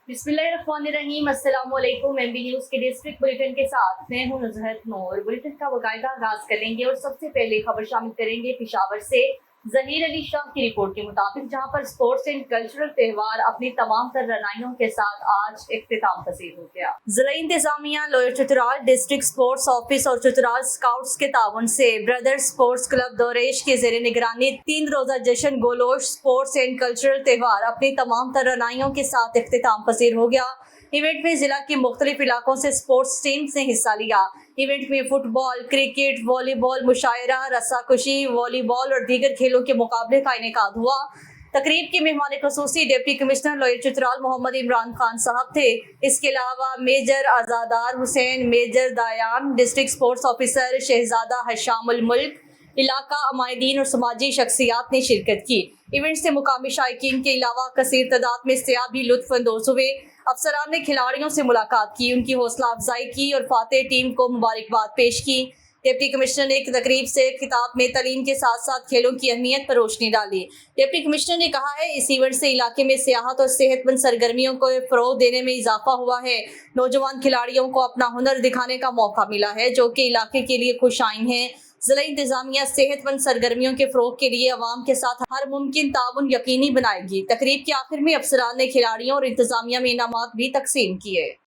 बिस्मिल्लाहिर्रहमानिर्रहीम। अस्सलाम वालेकुम। एमबी न्यूज के डिस्ट्रिक्ट बुलेटिन के साथ मैं हूं नुज़हत नूर। बुलेटिन का बाकायदा आगाज करेंगे और सबसे पहले खबर शामिल करेंगे पेशावर से ज़हीर अली शाह की रिपोर्ट के मुताबिक, जहां पर स्पोर्ट्स एंड कल्चरल त्यौहार अपनी तमाम तर रनाइयों के साथ आज इख्तिताम पसीर हो गया। जिला इंतजामिया, lower Chitral district sports office और चतराल स्काउट्स के ताउन से ब्रदर स्पोर्ट्स क्लब दोरेश के जेर निगरानी 3 रोजा जश्न गोलोश स्पोर्ट्स एंड कल्चरल त्यौहार अपनी तमाम तर रनाइयों के साथ इख्तिताम पसीर हो गया। इवेंट में जिला के मुख्तलिफ इलाकों से स्पोर्ट्स टीम्स ने हिस्सा लिया। इवेंट में फुटबॉल, क्रिकेट, वॉलीबॉल, मुशायरा, रस्साकशी, वॉलीबॉल और दीगर खेलों के मुकाबले का इनेकाद हुआ। तकरीब के मेहमान खसूसी deputy commissioner lower Chitral Mohammad Imran Khan साहब थे। इसके अलावा major Azadar Hussain, major Dayan, district sports officer Shahzada Hashamul Mulk, इलाका अमायदीन और समाजी शख्सियात ने शिरकत की। इवेंट से मुकामी शायकीन के अलावा कसीर तादाद में सियाह भी लुत्फ अंदोज हुए। अफसरान ने खिलाड़ियों से मुलाकात की, उनकी हौसला अफजाई की और फातेह टीम को मुबारकबाद पेश की। डिप्टी कमिश्नर ने एक तकरीब से खिताब में तालीम के साथ साथ खेलों की अहमियत पर रोशनी डाली। डिप्टी कमिश्नर ने कहा है, इस इवेंट से इलाके में सियाहत और सेहतमंद सरगर्मियों को फरोग देने में इजाफा हुआ है। नौजवान खिलाड़ियों को अपना हुनर दिखाने का मौका मिला है, जो कि इलाके के लिए खुश आइन है। जिला इंतजामिया सेहतमंद सरगर्मियों के फरोग के लिए अवाम के साथ हर मुमकिन ताउन यकीनी बनाएगी। तकरीब के आखिर में अफसरान ने खिलाड़ियों और इंतजामिया में इनामात भी तकसीम किए।